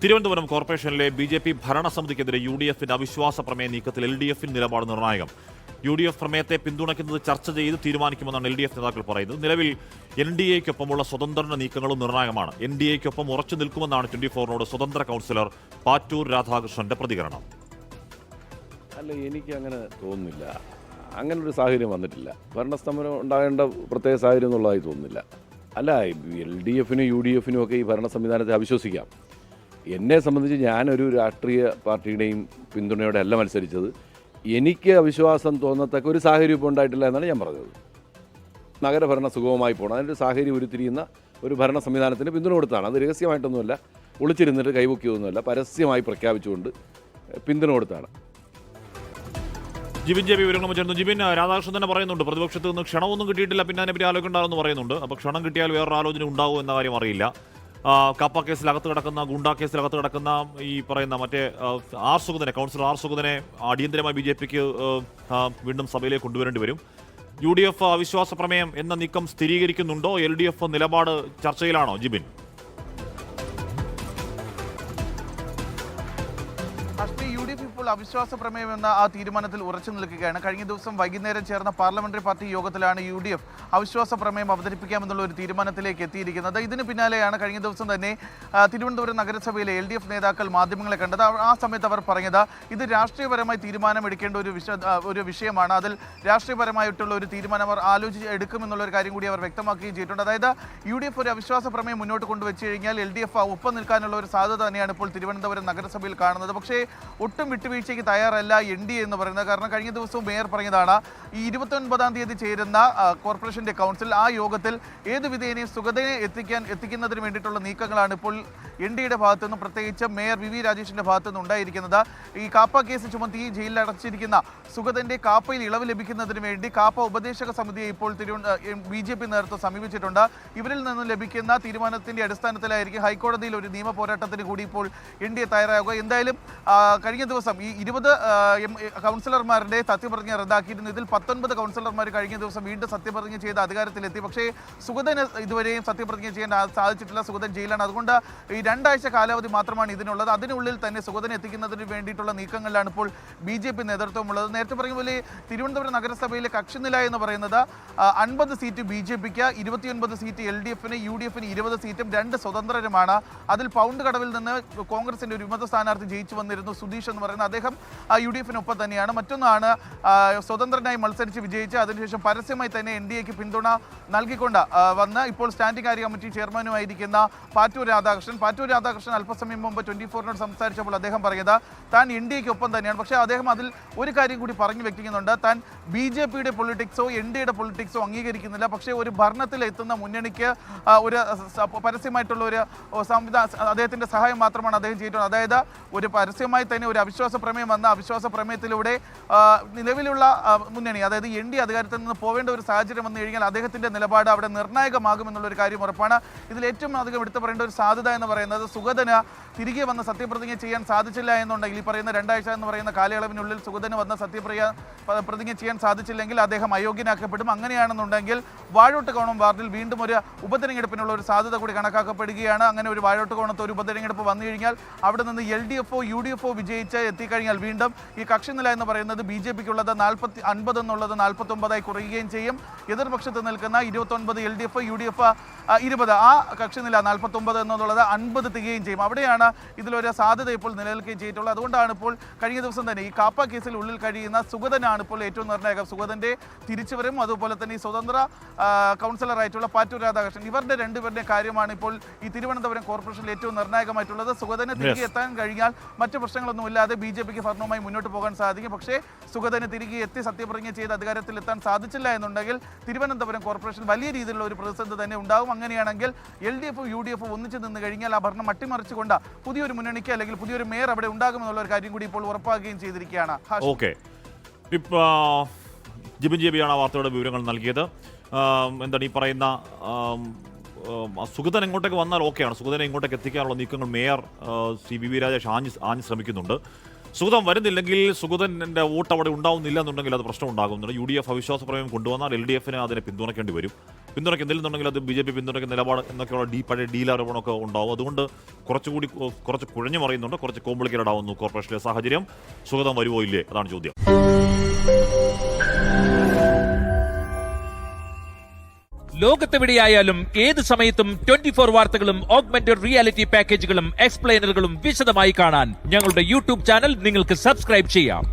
തിരുവനന്തപുരം കോർപ്പറേഷനിലെ ബി.ജെ.പി. ഭരണസമിതിക്കെതിരെ യു.ഡി.എഫിന്റെ അവിശ്വാസ പ്രമേയ നീക്കത്തിൽ എൽ.ഡി.എഫിന്റെ നിലപാട് നിർണായകം. യു.ഡി.എഫ് പ്രമേയത്തെ പിന്തുണയ്ക്കുന്നത് ചർച്ച ചെയ്ത് തീരുമാനിക്കുമെന്നാണ് എൽ.ഡി.എഫ് നേതാക്കൾ പറയുന്നത്. നിലവിൽ എൻ.ഡി.എക്കൊപ്പമുള്ള സ്വതന്ത്ര നീക്കങ്ങളും നിർണായകമാണ്. എൻ.ഡി.എക്കൊപ്പം ഉറച്ചു നിൽക്കുമെന്നാണ് 24നോട് സ്വതന്ത്ര കൗൺസിലർ പാറ്റൂർ രാധാകൃഷ്ണന്റെ പ്രതികരണം. അല്ല, എനിക്ക് അങ്ങനെ തോന്നുന്നില്ല. അങ്ങനൊരു സാഹചര്യം വന്നിട്ടില്ല. ഭരണസ്തംഭനം ഉണ്ടാകേണ്ട പ്രത്യേക സാഹചര്യം എന്നുള്ളതായി തോന്നുന്നില്ല. അല്ല, എൽ.ഡി.എഫിനും യു.ഡി.എഫിനും ഒക്കെ ഈ ഭരണ സംവിധാനത്തെ അവിശ്വസിക്കാം. എന്നെ സംബന്ധിച്ച് ഞാനൊരു രാഷ്ട്രീയ പാർട്ടിയുടെയും പിന്തുണയോടെ അല്ല മത്സരിച്ചത്. എനിക്ക് അവിശ്വാസം തോന്നത്തക്ക ഒരു സാഹചര്യം ഇപ്പോൾ ഉണ്ടായിട്ടില്ല എന്നാണ് ഞാൻ പറഞ്ഞത്. നഗരഭരണം സുഗമമായി പോകണം, അതിൻ്റെ സാഹചര്യം ഉരുത്തിരിയുന്ന ഒരു ഭരണ സംവിധാനത്തിന് പിന്തുണ കൊടുത്താണ്. അത് രഹസ്യമായിട്ടൊന്നുമല്ല, ഒളിച്ചിരുന്നിട്ട് കൈപൊക്കിയൊന്നുമല്ല, പരസ്യമായി പ്രഖ്യാപിച്ചുകൊണ്ട് പിന്തുണ കൊടുത്താണ്. ജിബിൻ ജെ.ബി. വിവരങ്ങൾ ചേർന്നു. ജിബിൻ, രാധാകൃഷ്ണൻ തന്നെ പറയുന്നുണ്ട് പ്രതിപക്ഷത്ത് നിന്ന് ക്ഷണമൊന്നും കിട്ടിയിട്ടില്ല, പിന്നെ അതിനെപ്പറ്റി ആലോചന ഉണ്ടാകുമെന്ന് പറയുന്നുണ്ട്. അപ്പോൾ ക്ഷണം കിട്ടിയാൽ വേറൊരു ആലോചന ഉണ്ടാകും എന്ന കാര്യം അറിയില്ല. കാപ്പ കേസിലകത്ത് കിടക്കുന്ന, ഗുണ്ടാ കേസിലകത്ത് കിടക്കുന്ന ഈ പറയുന്ന മറ്റേ കൗൺസിലർ ആർ സുഗതനെ അടിയന്തരമായി ബി.ജെ.പിക്ക് വീണ്ടും സഭയിലേക്ക് കൊണ്ടുവരേണ്ടി വരും. യു.ഡി.എഫ് അവിശ്വാസ പ്രമേയം എന്ന നീക്കം സ്ഥിരീകരിക്കുന്നുണ്ടോ? എൽ.ഡി.എഫ് നിലപാട് ചർച്ചയിലാണോ ജിബിൻ? യു.ഡി.എഫ് ഇപ്പോൾ അവിശ്വാസ പ്രമേയം എന്ന ആ തീരുമാനത്തിൽ ഉറച്ചു നിൽക്കുകയാണ്. കഴിഞ്ഞ ദിവസം വൈകുന്നേരം ചേർന്ന പാർലമെന്ററി പാർട്ടി യോഗത്തിലാണ് യു.ഡി.എഫ് അവിശ്വാസ പ്രമേയം അവതരിപ്പിക്കാമെന്നുള്ള ഒരു തീരുമാനത്തിലേക്ക് എത്തിയിരിക്കുന്നത്. ഇതിന് പിന്നാലെയാണ് കഴിഞ്ഞ ദിവസം തന്നെ തിരുവനന്തപുരം നഗരസഭയിലെ എൽ.ഡി.എഫ് നേതാക്കൾ മാധ്യമങ്ങളെ കണ്ടത്. ആ സമയത്ത് അവർ പറഞ്ഞത് ഇത് രാഷ്ട്രീയപരമായി തീരുമാനമെടുക്കേണ്ട ഒരു വിഷയമാണ്. അതിൽ രാഷ്ട്രീയപരമായിട്ടുള്ള ഒരു തീരുമാനം അവർ ആലോചിച്ച് എടുക്കുമെന്നുള്ള ഒരു കാര്യം കൂടി അവർ വ്യക്തമാക്കുകയും ചെയ്തിട്ടുണ്ട്. അതായത് യു.ഡി.എഫ് ഒരു അവിശ്വാസ പ്രമേയം മുന്നോട്ട് കൊണ്ടുവച്ച് കഴിഞ്ഞാൽ എൽ.ഡി.എഫ് ഒപ്പം നിൽക്കാനുള്ള ഒരു സാധ്യത തന്നെയാണ് ഇപ്പോൾ തിരുവനന്തപുരം നഗരസഭയിൽ കാണുന്നത്. പക്ഷേ ഒട്ടും വിട്ടുവീഴ്ചയ്ക്ക് തയ്യാറല്ല എൻ.ഡി.എ എന്ന് പറയുന്നത്. കാരണം കഴിഞ്ഞ ദിവസവും മേയർ പറഞ്ഞതാണ്, ഈ 29-ാം തീയതി ചേരുന്ന കോർപ്പറേഷന്റെ കൗൺസിൽ ആ യോഗത്തിൽ ഏത് വിധേനയും സുഗതയെ എത്തിക്കുന്നതിന് വേണ്ടിയിട്ടുള്ള നീക്കങ്ങളാണ് ഇപ്പോൾ എൻ.ഡി.യുടെ ഭാഗത്തു നിന്നും, പ്രത്യേകിച്ച് മേയർ വി രാജേഷിന്റെ ഭാഗത്തു നിന്ന് ഉണ്ടായിരിക്കുന്നത്. ഈ കാപ്പ കേസ് ചുമത്തി ജയിലിൽ അടച്ചിരിക്കുന്ന സുഗതന്റെ കാപ്പയിൽ ഇളവ് ലഭിക്കുന്നതിന് വേണ്ടി കാപ്പ ഉപദേശക സമിതിയെ ഇപ്പോൾ ബി.ജെ.പി. നേതൃത്വം സമീപിച്ചിട്ടുണ്ട്. ഇവരിൽ നിന്ന് ലഭിക്കുന്ന തീരുമാനത്തിന്റെ അടിസ്ഥാനത്തിലായിരിക്കും ഹൈക്കോടതിയിൽ ഒരു നിയമ പോരാട്ടത്തിന് കൂടി ഇപ്പോൾ എൻ.ഡി.എ തയ്യാറാകുക. എന്തായാലും കഴിഞ്ഞ ദിവസം ഈ 20 കൗൺസിലർമാരുടെ സത്യപ്രതിജ്ഞ റദ്ദാക്കിയിരുന്നു. ഇതിൽ 19 കൗൺസിലർമാർ കഴിഞ്ഞ ദിവസം വീണ്ടും സത്യപ്രതിജ്ഞ ചെയ്ത് അധികാരത്തിലെത്തി. പക്ഷേ സുഗതന് ഇതുവരെയും സത്യപ്രതിജ്ഞ ചെയ്യാൻ സാധിച്ചിട്ടില്ല. സുഗതൻ ജയിലാണ്. അതുകൊണ്ട് ഈ 2 ആഴ്ച കാലാവധി മാത്രമാണ് ഇതിനുള്ളത്. അതിനുള്ളിൽ തന്നെ സുഗതനെ എത്തിക്കുന്നതിന് വേണ്ടിയിട്ടുള്ള നീക്കങ്ങളിലാണ് ഇപ്പോൾ ബി.ജെ.പി. നേതൃത്വമുള്ളത്. നേരത്തെ പറഞ്ഞ പോലെ തിരുവനന്തപുരം നഗരസഭയിലെ കക്ഷിനില എന്ന് പറയുന്നത് 50 സീറ്റ് ബി.ജെ.പിക്ക്, 29 സീറ്റ് എൽ.ഡി.എഫിന്, യു.ഡി.എഫിന് 20 സീറ്റും 2 സ്വതന്ത്രരുമാണ്. അതിൽ പൗണ്ട് കടവിൽ നിന്ന് കോൺഗ്രസിന്റെ ഒരു വിമത സ്ഥാനാർത്ഥി ജയിച്ചു വന്നിരുന്നു, സുധീഷ് എന്ന് പറയുന്നത്. അദ്ദേഹം യു.ഡി.എഫിനൊപ്പം തന്നെയാണ്. മറ്റൊന്നാണ് സ്വതന്ത്രനായി മത്സരിച്ച് വിജയിച്ച് അതിനുശേഷം പരസ്യമായി തന്നെ എൻ.ഡി.എക്ക് പിന്തുണ നൽകിക്കൊണ്ട് വന്ന് ഇപ്പോൾ സ്റ്റാൻഡിംഗ് കാര്യ കമ്മിറ്റി ചെയർമാനുമായിരിക്കുന്ന പാറ്റൂർ രാധാകൃഷ്ണൻ അല്പസമയം മുമ്പ് 24നോട് സംസാരിച്ചപ്പോൾ അദ്ദേഹം പറഞ്ഞത് താൻ എൻ.ഡി.എക്ക് ഒപ്പം തന്നെയാണ്. പക്ഷേ അദ്ദേഹം അതിൽ ഒരു കാര്യം കൂടി പറഞ്ഞു വ്യക്തിക്കുന്നുണ്ട്, താൻ ബി.ജെ.പിയുടെ പൊളിറ്റിക്സോ എൻ.ഡി.യുടെ പൊളിറ്റിക്സോ അംഗീകരിക്കുന്നില്ല. പക്ഷേ ഒരു ഭരണത്തിൽ എത്തുന്ന മുന്നണിക്ക് ഒരു പരസ്യമായിട്ടുള്ള ഒരു അദ്ദേഹത്തിന്റെ സഹായം മാത്രമാണ് അദ്ദേഹം ചെയ്തിട്ടുള്ളത്. അതായത് ഒരു പരസ്യമായി തന്നെ ഒരു അവിശ്വാസ പ്രമേയം വന്ന അവിശ്വാസ പ്രമേയത്തിലൂടെ നിലവിലുള്ള മുന്നണി, അതായത് എൻ.ഡി. അധികാരത്തിൽ നിന്ന് പോവേണ്ട ഒരു സാഹചര്യം വന്നു കഴിഞ്ഞാൽ അദ്ദേഹത്തിന്റെ നിലപാട് അവിടെ നിർണായകമാകുമെന്നുള്ളൊരു കാര്യം ഉറപ്പാണ്. ഇതിൽ ഏറ്റവും അധികം എടുത്തു പറയേണ്ട ഒരു സാധ്യത എന്ന് പറയുന്നത് സുഗതന് തിരികെ വന്ന് സത്യപ്രതിജ്ഞ ചെയ്യാൻ സാധിച്ചില്ല എന്നുണ്ടെങ്കിൽ, ഈ പറയുന്ന 2 ആഴ്ച എന്ന് പറയുന്ന കാലയളവിനുള്ളിൽ സുഗതന് വന്ന് പ്രതിജ്ഞ ചെയ്യാൻ സാധിച്ചില്ലെങ്കിൽ അദ്ദേഹം അയോഗ്യനാക്കപ്പെടും. അങ്ങനെയാണെന്നുണ്ടെങ്കിൽ വാഴോട്ടുകോണം വാർഡിൽ വീണ്ടും ഒരു ഉപതെരഞ്ഞെടുപ്പിനുള്ള ഒരു സാധ്യത കൂടി കണക്കാക്കപ്പെടുകയാണ്. അങ്ങനെ ഒരു വാഴോട്ടുകോണത്ത് ഒരു ഉപതെരഞ്ഞെടുപ്പ് വന്നു കഴിഞ്ഞാൽ അവിടെ നിന്ന് എൽ.ഡി.എഫോ യു.ഡി.എഫോ വിജയിച്ച് എത്തിക്കഴിഞ്ഞാൽ വീണ്ടും ഈ കക്ഷിനില എന്ന് പറയുന്നത് ബി.ജെ.പിക്കുള്ളത് 50 എന്നുള്ളത് 49 കുറയുകയും ചെയ്യും. എതിർപക്ഷത്ത് നിൽക്കുന്ന 29 എൽ.ഡി.എഫ്, യു.ഡി.എഫ് 20, ആ കക്ഷിനില 49 എന്നുള്ളത് 50 തികയുകയും ചെയ്യും. അവിടെയാണ് ഇതിലൊരു സാധ്യത ഇപ്പോൾ നിലനിൽക്കുകയും ചെയ്തിട്ടുള്ളത്. അതുകൊണ്ടാണ് ഇപ്പോൾ കഴിഞ്ഞ ദിവസം തന്നെ ഈ കാപ്പ കേസിൽ ഉള്ളിൽ കഴിയുന്ന സുഗതനാണ് ഇപ്പോൾ ഏറ്റവും നിർണായകം. സുഗതന്റെ തിരിച്ചുവരും, അതുപോലെ തന്നെ ഈ സ്വതന്ത്ര കൗൺസിലറായിട്ടുള്ള പാറ്റൂർ രാധാകൃഷ്ണൻ, ഇവരുടെ രണ്ടുപേരുടെ കാര്യമാണ് ഇപ്പോൾ ഈ തിരുവനന്തപുരം കോർപ്പറേഷനിൽ ഏറ്റവും നിർണായകമായിട്ടുള്ളത്. സുഗതന് തിരികെ എത്താൻ കഴിഞ്ഞാൽ മറ്റു പ്രശ്നങ്ങളൊന്നുമില്ലാതെ ബി.ജെ.പിക്ക് ഭരണവുമായി മുന്നോട്ട് പോകാൻ സാധിക്കും. പക്ഷേ സുഗതന് തിരികെ എത്തി സത്യപ്രതിജ്ഞ ചെയ്ത് അധികാരത്തിലെത്താൻ സാധിച്ചില്ല എന്നുണ്ടെങ്കിൽ തിരുവനന്തപുരം കോർപ്പറേഷൻ വലിയ രീതിയിലുള്ള ഒരു പ്രതിസന്ധി തന്നെ ഉണ്ടാകും. അങ്ങനെയാണെങ്കിൽ എൽ.ഡി.എഫും യു.ഡി.എഫും ഒന്നിച്ചു നിന്ന് കഴിഞ്ഞാൽ ആ ഭരണം അട്ടിമറിച്ചുകൊണ്ട് പുതിയൊരു മുന്നണിക്ക് അല്ലെങ്കിൽ പുതിയൊരു മേയർ അവിടെ ഉണ്ടാകുമെന്നുള്ള ഒരു കാര്യം കൂടി ഇപ്പോൾ ഉറപ്പാക്കുകയും ചെയ്തിരിക്കുകയാണ്. ജിബിൻ ജെ.ബി. ആണ് ആ വാർത്തയുടെ വിവരങ്ങൾ നൽകിയത്. എന്താണ് ഈ പറയുന്ന സുഗതൻ എങ്ങോട്ടേക്ക് വന്നാൽ ഓക്കെയാണ്. സുഗതനെ ഇങ്ങോട്ടേക്ക് എത്തിക്കാനുള്ള നീക്കങ്ങൾ മേയർ ശ്രീ വി രാജേഷ് ആഞ്ഞ് ശ്രമിക്കുന്നുണ്ട്. സുഗതൻ വരുന്നില്ലെങ്കിൽ, സുഗതൻ്റെ വോട്ട് അവിടെ ഉണ്ടാവുന്നില്ല എന്നുണ്ടെങ്കിൽ അത് പ്രശ്നം ഉണ്ടാകുന്നുണ്ട്. യു.ഡി.എഫ് അവിശ്വാസ പ്രമേയം കൊണ്ടുവന്നാൽ എൽ.ഡി.എഫിന് അതിനെ പിന്തുണയ്ക്കേണ്ടി വരും. പിന്തുണയ്ക്കുന്നില്ലെന്നുണ്ടെങ്കിൽ അത് BJP പിന്തുണയ്ക്കുന്ന നിലപാട് എന്നൊക്കെയുള്ള പഴയ ഡീലാരോപണമൊക്കെ ഉണ്ടാവും. അതുകൊണ്ട് കുറച്ച് കുഴഞ്ഞു മറിയുന്നുണ്ട്, കുറച്ച് കോംപ്ലിക്കേറ്റഡ് ആവുന്നു കോർപ്പറേഷനിലെ സാഹചര്യം. സുഗതം വരുമോ ഇല്ലേ, അതാണ് ചോദ്യം. ലോകത്തെവിടെയായാലും ഏത് സമയത്തും 24 വാർത്തകളും ഓഗ്മെന്റഡ് റിയാലിറ്റി പാക്കേജുകളും എക്സ്പ്ലെയിനറുകളും വിശദമായി കാണാൻ ഞങ്ങളുടെ യൂട്യൂബ് ചാനൽ നിങ്ങൾക്ക് സബ്സ്ക്രൈബ് ചെയ്യാം.